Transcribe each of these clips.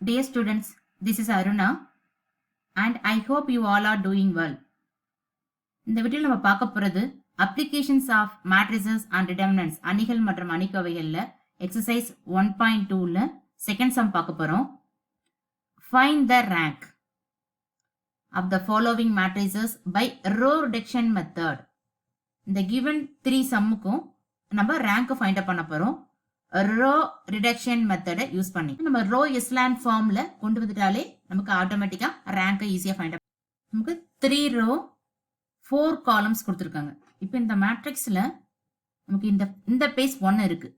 Dear students, this is Aruna and I hope you all are doing well. இந்த வீடியோல நம்ம பார்க்க போறது applications of matrices and determinants அணிகள் மற்றும் அணிக்கோவைகள்ல exercise 1.2ல second sum பார்க்க போறோம். Find the rank of the following matrices by row reduction method. இந்த given 3 sumமுக்கும் நம்ம rank find பண்ண போறோம். ரோ ரிடக்ஷன் மெத்தடை யூஸ் பண்ணி நம்ம ரோ எஸ்லான் ஃபார்ம்ல கொண்டு வந்துட்டாலே நமக்கு ஆட்டோமேட்டிக்கா ரேங்கை ஈஸியா ஃபைண்ட் அவுட். நமக்கு 3 ரோ 4 காலம்ஸ் கொடுத்துருக்காங்க. இப்போ இந்த மேட்ரிக்ஸ்ல நமக்கு இந்த பேஸ் 1 இருக்கு.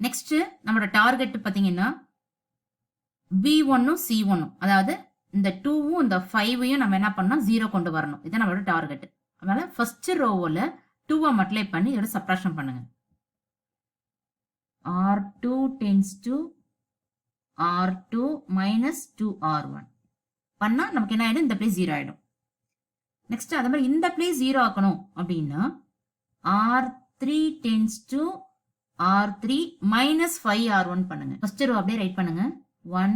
நெக்ஸ்ட் நம்மளோட டார்கெட் பாத்தீங்கன்னா B1ம் C1ம், அதாவது இந்த 2வும் இந்த 5யும் நம்ம என்ன பண்ணோம் 0 கொண்டு வரணும். இதுதான் நம்மளோட டார்கெட். அதனால ஃபர்ஸ்ட் ரோவில் 2வை மல்டிப்ளை பண்ணி இதோட சப்ட்ராக்ஷன் பண்ணுங்க. R2 tends to R2 minus 2R1 பண்ணா நமக்கு என்ன ஆயிடும், இந்த பிளேஸ் 0 ஆயிடும். நெக்ஸ்ட் அதே மாதிரி இந்த பிளேஸ் 0 ஆக்கணும் அப்படின்னா R3 tends to R3 minus 5R1 பண்ணுங்க. ஃபர்ஸ்ட் ரோ அப்படியே ரைட் பண்ணுங்க. 1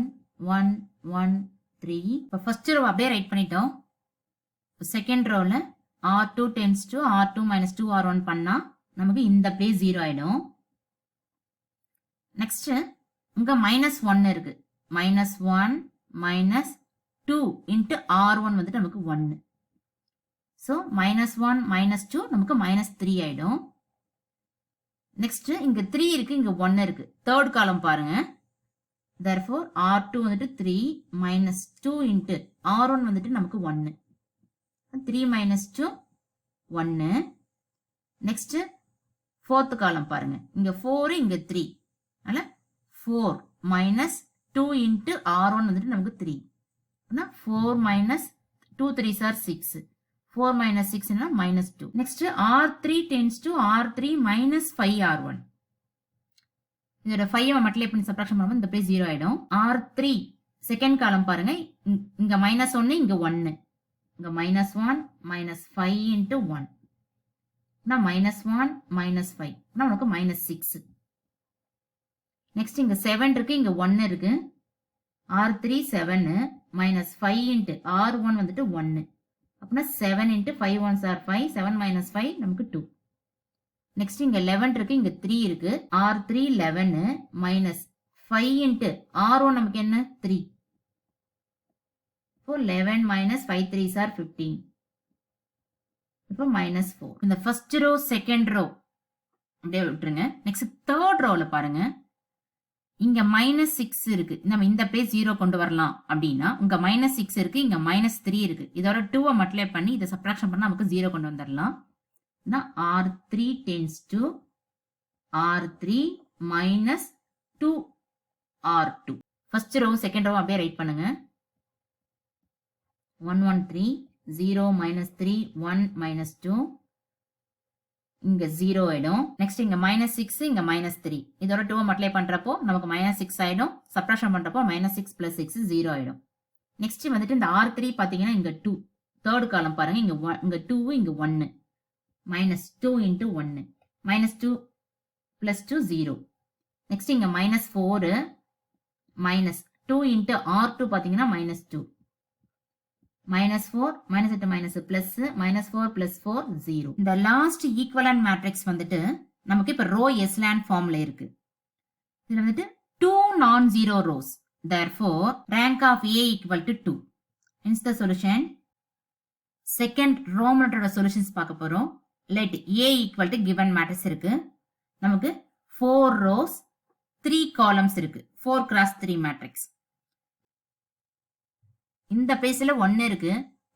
1 1 3. இப்போ ஃபர்ஸ்ட் ரோ அப்படியே ரைட் பண்ணிட்டோம். செகண்ட் ரோல R2 tends to R2 minus 2R1 பண்ணா நமக்கு இந்த பிளேஸ் 0 ஆயிடும். நெக்ஸ்ட் இங்க -1 இருக்கு. -1 minus 2 into R1 வந்துட்டு நமக்கு 1. So -1 minus 2 நமக்கு -3 ஆயிடும். நெக்ஸ்ட் இங்க 3 இருக்கு, இங்க 1 இருக்கு. தேர்ட் காலம் பாருங்க. therefore R2 வந்துட்டு 3 minus 2 into R1 வந்துட்டு நமக்கு 1. 3 minus 2 1. நெக்ஸ்ட் ஃபோர்த் காலம் பாருங்க. இங்க 4 இங்க 3. அதனால 4 minus 2 into R1 வந்துட்டு நமக்கு 3. 4 minus 2 3s are 6. 4 minus 6 என்ன -2. Next R3 tends to R3 minus 5R1. இதோட 5 மல்டிப்ளை பண்ணி சப்ட்ராக்ஷன் பண்ணும்போது இந்த பிளேஸ் 0 ஆயிடும். R3 செகண்ட் காலம் பாருங்க. இங்க -1 இங்க 1. இங்க -1 minus 5 into 1. -1 minus 5 நமக்கு -6. நெக்ஸ்ட் இங்க 7 இருக்கு, இங்க 1 இருக்கு. R3 7 minus 5 into R1 வந்துட்டு 1. அப்படின்னா 7 into 5 1s are 5. 7 minus 5 நமக்கு 2. நெக்ஸ்ட் இங்க 11 இருக்கு, இங்க 3 இருக்கு. R3 11 minus 5 into R1 நமக்கு என்ன 3. இப்போ 11 minus 5 3s are 15. இப்போ -4. இந்த ஃபர்ஸ்ட் ரோ செகண்ட் ரோ அப்படியே விட்டுருங்க. நெக்ஸ்ட் தேர்ட் ரோல பாருங்க. இங்க -6 இருக்கு. நம்ம இந்த பிளேஸ் 0 கொண்டு வரலாம் அப்படின்னா உங்க -6 இருக்கு, இங்க -3 இருக்கு. இதோட 2வை மல்டிப்ளை பண்ணி இதை சப்ட்ராக்ஷன் பண்ணா நமக்கு 0 கொண்டு வந்துடலாம். R3 tends to R3 minus 2R2. First row second row அப்படியே ரைட் பண்ணுங்க. 1 1 3 0 minus 3 1 minus 2. இங்க 0 ஆயிடும். நெக்ஸ்ட் இங்க -6 இங்க -3. இதோட 2 மல்டிப்ளை பண்றப்போ நமக்கு -6 ஆயிடும். சப்ட்ராக்ஷன் பண்றப்போ -6 plus 6 0 ஆயிடும். நெக்ஸ்ட் வந்துட்டு இந்த R3 பாத்தீங்கன்னா இங்க 2. தேர்ட் காலம் பாருங்க. இங்க 2 இங்க 1. -2 into 1. -2 plus 2 0. நெக்ஸ்ட் இங்க -4 minus 2 into R2 பாத்தீங்கன்னா -2. -4 -8 minus plus -4 plus 4 0. இந்த லாஸ்ட் ஈக்குவலன்ட் மேட்ரிக்ஸ் வந்துட்டு நமக்கு இப்ப ரோ எஸ்லான் ஃபார்ம்ல இருக்கு. இதுல வந்துட்டு 2 non-zero rows. Therefore rank of A equal to 2. Hence the solution. Second row மெத்தடோட சொல்யூஷன்ஸ் பார்க்க போறோம். let A equal to given matrix இருக்கு. நமக்கு 4 rows 3 columns இருக்கு. 4 cross 3 matrix. இந்த பிளேஸ்ல 1 இருக்கு.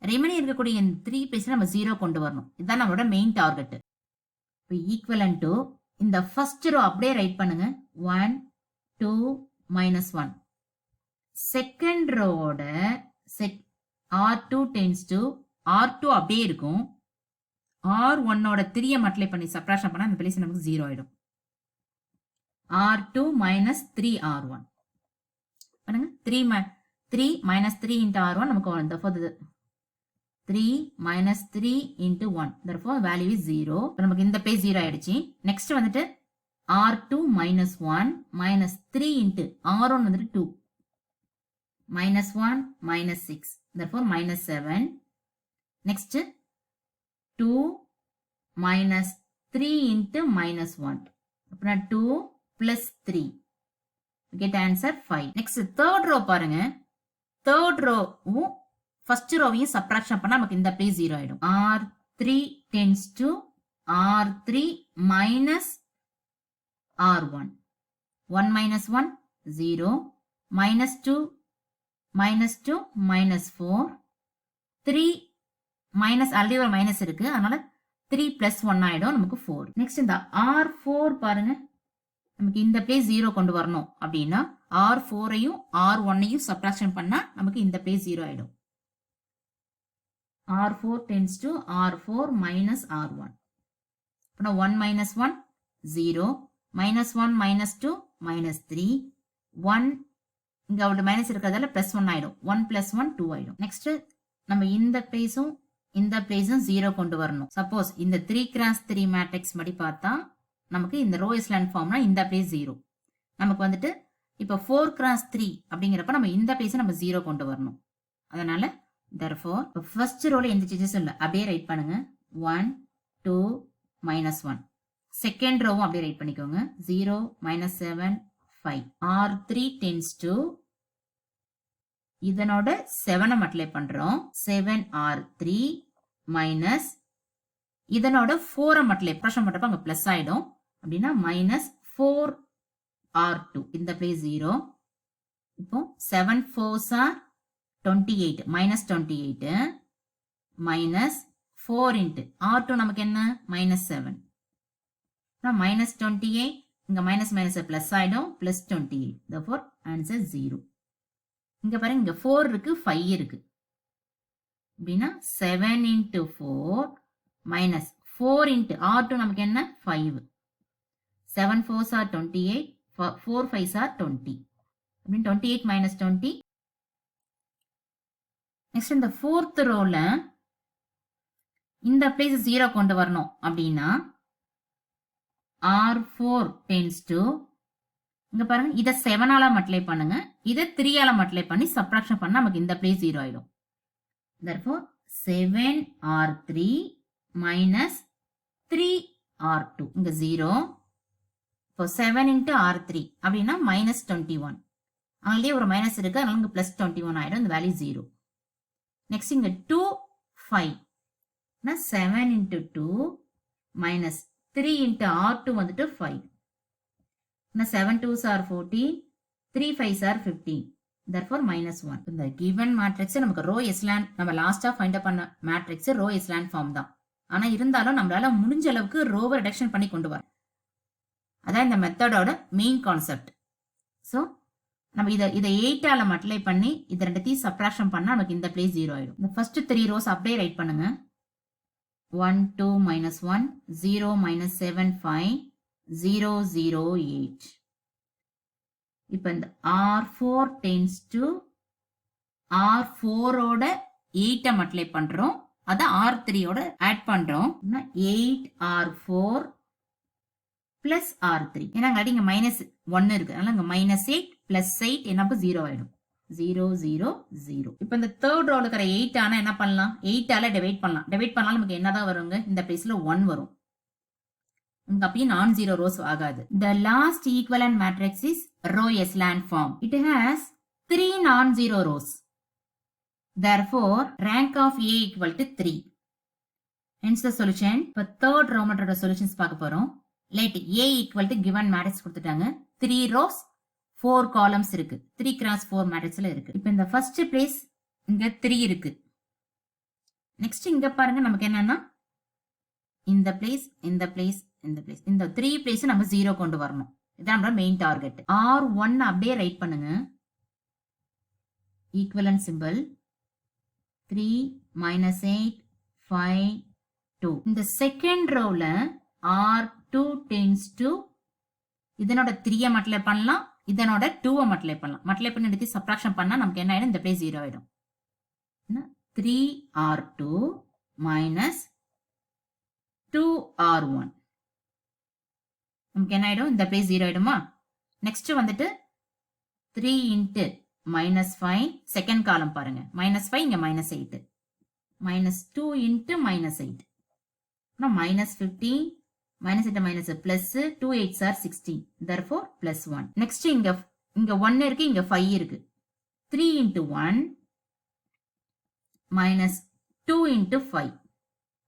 ரிமைனிங் இருக்கக்கூடிய இந்த 3 பிளேஸ்ல நம்ம 0 கொண்டு வரணும். இதுதான் நம்மளோட மெயின் டார்கெட். இப்போ ஈக்குவலன்ட் டு இந்த ஃபர்ஸ்ட் ரோ அப்படியே ரைட் பண்ணுங்க. 1 2 -1. Second ரோவோட R2 tends to R2 அப்படியே இருக்கும். R1ஓட 3யை மல்டிப்ளை பண்ணி சப்ட்ராக்ஷன் பண்ணா இந்த பிளேஸ் நமக்கு 0 ஆயிடும். R2 minus 3R1 பண்ணுங்க. 3 minus 3 into R1 நமக்கு 1. therefore 3 minus 3 into 1. therefore value is 0. நமக்கு இந்த பேஸ் 0 ஆயிடுச்சு. நெக்ஸ்ட் வந்துட்டு R2 minus 1 minus 3 into R1 வந்துட்டு 2. minus 1, minus 6. Therefore, minus 7. Next, 2 minus 3 into minus 1. 2 plus 3. We get answer 5. Next, third row பாருங்க. Third row first row subtraction பண்ணா நமக்கு இந்த place 0 ஆயிடும். R3 tends to R3 minus R1. 1 minus 1, 0. Minus 2, minus 2, minus 4. 3 minus, already ஒரு minus இருக்கு. அதனால 3 plus 1 ஆயிடும் நமக்கு 4. Next இந்த R4 பாருங்க. நமக்கு இந்த place 0 கொண்டு வரணும் அப்படின்னா R4ஐயும் R1ஐயும் subtraction பண்ணா நமக்கு இந்த place 0 ஆயிடும். R4 tends to R4 minus R1. 1 minus 1, 0. Minus 1, minus 2, minus 3. 1, இங்க அவளோட மைனஸ் இருக்கிறதால plus 1 ஆயிடும். 1 plus 1, 2 ஆயிடும். Next, நம்ம இந்த பிளேஸும் இந்த பிளேஸும் 0 கொண்டு வரணும். சப்போஸ் இந்த 3 cross 3 மேட்ரிக்ஸ் படி பார்த்தா நமக்கு இந்த ரோ எஸ்லான் ஃபார்ம்னா இந்த பிளேஸ் 0. நமக்கு வந்துட்டு இப்போ 4 cross 3 அப்படிங்கிறப்ப நம்ம இந்த பிளேஸை நம்ம 0 கொண்டு வரணும். அதனால therefore ஃபர்ஸ்ட் ரோல எந்த சேஞ்சஸும் இல்லை, அப்படியே ரைட் பண்ணுங்க. 1, 2, minus 1. செகண்ட் ரோவும் அப்படியே ரைட் பண்ணிக்கோங்க. 0, minus 7, 5. R3 tends to இதனோட 7 மல்டிப்ளை பண்றோம். 7R3 minus இதனோட 4 மல்டிப்ளை பிரஷன் பண்றப்ப அங்க பிளஸ் ஆயிடும். அப்படின்னா minus 4R2. இந்த பிளேஸ் 0. இப்போ 7 4s are 28. minus 28 minus 4 into R2 நமக்கு என்ன? minus 7. minus 28 இங்க minus minus plus ஆயிடும். plus 28. therefore answer 0. இங்க பாருங்க, இங்க 4 இருக்கு, 5 இருக்கு. அப்படின்னா 7 into 4 minus 4 into R2 நமக்கு என்ன? 5. 7 4s are 28. 4 5s are 20. அப்படின்னு 28 minus 20. நெக்ஸ்ட் இந்த ஃபோர்த் ரோல இந்த பிளேஸ் 0 கொண்டு வரணும் அப்படின்னா R4 tends to இங்க பாருங்க, இத 7 ஆல மல்டிப்ளை பண்ணுங்க, இத 3 ஆல மல்டிப்ளை பண்ணி சப்ட்ராக்ஷன் பண்ணா நமக்கு இந்த பிளேஸ் 0 ஆயிடும். therefore 7R3 minus 3R2 இங்க 0. இப்போ 7 into R3 அப்படின்னா minus 21. அங்கேயே ஒரு மைனஸ் இருக்கு, அதனால இங்க plus 21 ஆயிடும். இந்த வேல்யூ 0. நெக்ஸ்ட் இங்க 2 5 7 into 2 minus 3 into R2 வந்துட்டு 5. 7 2s are 14. 3 5s are 15. therefore minus 1. இந்த given matrix நமக்கு ரோ எஸ்லான், நம்ம லாஸ்டா ஃபைண்ட் அப் பண்ண மேட்ரிக்ஸ் ரோ எஸ்லான் ஃபார்ம் தான். ஆனா இருந்தாலும் நம்மளால முடிஞ்ச அளவுக்கு ரோவை ரிடக்ஷன் பண்ணி கொண்டு வர, அதான் இந்த மெத்தடோட மெயின் கான்செப்ட். ஸோ நம்ம இதை 8 ஆல மல்டிப்ளை பண்ணி இதை ரெண்டுத்தையும் சப்ட்ராக்ஷன் பண்ணா நமக்கு இந்த பிளேஸ் 0 ஆயிடும். இந்த ஃபர்ஸ்ட் 3 ரோஸ் அப்படியே ரைட் பண்ணுங்க. 1 2 minus 1 0 minus 7 5 0 0 8. இப்போ இந்த R4 tends to R4 ஓட 8 மல்டிப்ளை பண்றோம், அத R3 ஓட ஆட் பண்றோம். 8R4 plus R3. ஏன்னா அங்க மைனஸ் 1 இருக்கு, அதனால இங்க minus 8 plus 8 என்ன 0 ஆயிடும். 0 0 0. இப்போ இந்த தேர்ட் ரோல இருக்கிற 8 ஆனா என்ன பண்ணலாம்? 8 ஆல டிவைட் பண்ணலாம். டிவைட் பண்ணாலும் நமக்கு என்னதான் வருங்க? இந்த பிளேஸ்ல 1 வரும். இங்க அப்படியே நான் ஜீரோ ரோஸ் ஆகாது. The last equivalent matrix is row echelon form. It has 3 non-zero rows. Therefore, rank of A equal to 3. Hence the solution. இப்போ third row மற்றோட solutions பார்க்க போறோம். Let A equal to given matrix கொடுத்துட்டாங்க. 3 rows 4 columns இருக்கு. 3 cross 4 matrixல இருக்கு. இப்போ இந்த first place இங்க 3 இருக்கு. Next இங்க பாருங்க, நமக்கு என்னன்னா இந்த place, இந்த place, இந்த place, இந்த 3 place நம்ம 0 கொண்டு வரணும். இதான் நம்மளோட மெயின் டார்கெட். R1 அப்படியே ரைட் பண்ணுங்க. Equivalent simple 3 minus 8 5 2. இந்த செகண்ட் ரோல R2 tends to இதனோட 3 மல்டிப்ளை பண்ணலாம், இதனோட 2 மல்டிப்ளை பண்ணலாம். மல்டிப்ளை பண்ணி எடுத்து சப்ட்ராக்ஷன் பண்ணா நமக்கு என்ன ஆயிடும்? இந்த பிளேஸ் 0 ஆயிடும். 3R2 minus 2R1 நமக்கு என்ன ஆயிடும்? இந்த பிளேஸ் 0 ஆயிடுமா? நெக்ஸ்ட் வந்துட்டு 3 into -5 செகண்ட் காலம் பாருங்க -5 இங்க -8 -2 into -8 -15 -8 plus 2 8s are 16 therefore +1 next இங்க 1 இருக்கு இங்க 5 இருக்கு 3 into 1 -2 into 5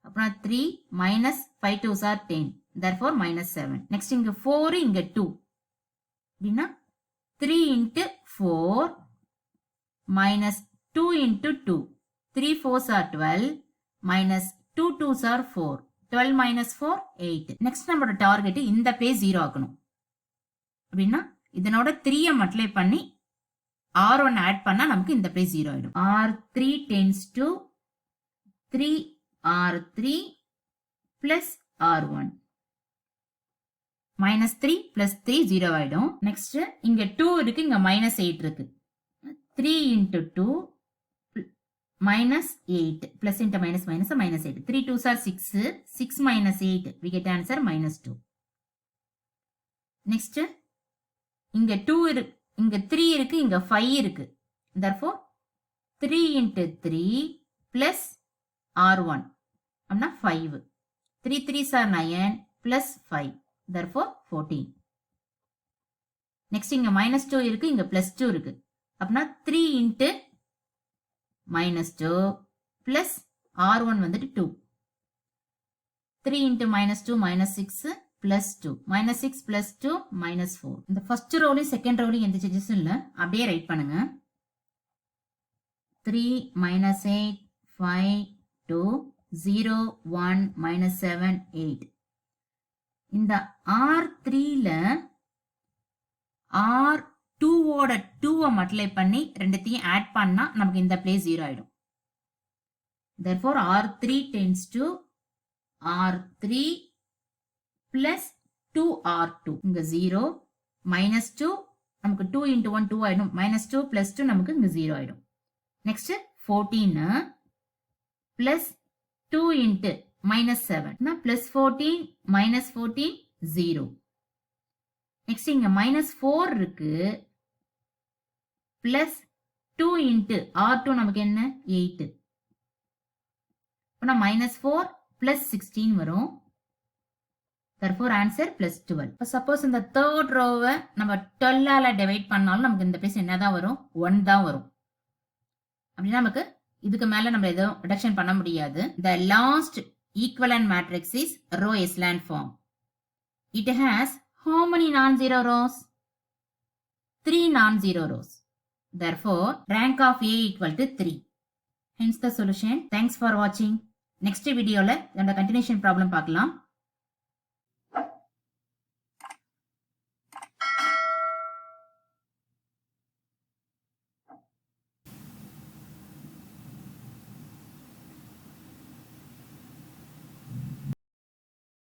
அப்புறம் 3 -5 2s are 10 therefore -7 next இங்க 4 இங்க 2 அப்படின்னா 3 into 4 -2 into 2 3 4s are 12 -2 2s are 4 12 minus 4 8 next நம்மளோட டார்கெட் இந்த பேஸ் 0 ஆக்கணும் அப்படின்னா இதனோட 3 மல்டிப்ளை பண்ணி R1 ஆட் பண்ணா நமக்கு இந்த பேஸ் 0 ஆயிடும் R3 tends to 3 R3 plus R1 -3 plus 3 0 ஆயிடும் நெக்ஸ்ட் இங்க 2 இருக்கு இங்க -8 இருக்கு 3 into 2 -8 plus into minus minus -8 3 2s are 6 6 minus 8 we get answer -2 next இங்க 2 இருக்கு இங்க 3 இருக்கு இங்க 5 இருக்கு therefore 3 into 3 plus R1 அப்படின்னா 5 3 3s are 9 plus 5 therefore 14 next இங்க -2 இருக்கு இங்க +2 இருக்கு அப்படின்னா 3 into -2 plus R1 வந்துட்டு 2 3 into -2 -6 plus 2 -6 plus 2 -4 இந்த ஃபர்ஸ்ட் ரோலையும் செகண்ட் ரோலையும் எந்த சேஞ்சஸும் இல்ல அப்படியே ரைட் பண்ணுங்க 3 -8 5 2 0 1 -7 8 இந்த R3ல R2 ஓட 2 மல்டிப்ளை பண்ணி ரெண்டுத்தையும் ஆட் பண்ணா நமக்கு இந்த பிளேஸ் 0 ஆயிடும் therefore R3 tends to R3 plus 2R2 இங்க 0 -2 நமக்கு 2 into 1 2 ஆயிடும் -2 plus 2 நமக்கு இங்க 0 ஆயிடும் next 14 plus 2 into -7 plus 14 -14 0 next இங்க -4 இருக்கு plus 2 into R2 நமக்கு என்ன 8 அப்பனா -4 plus 16 வரும் therefore answer +12 suppose இந்த third row நம்ம 12 ஆல டிவைட் பண்ணாலும் நமக்கு இந்த பிளேஸ் என்னதான் வரும் 1 தான் வரும் அப்படினா நமக்கு இதுக்கு மேல நம்ம எதுவும் ரிடக்ஷன் பண்ண முடியாது the last equivalent matrix is row echelon form it has how many non-zero rows 3 non-zero rows therefore rank of A equal to 3 hence the solution thanks for watching next video la இந்த continuation problem பார்க்கலாம்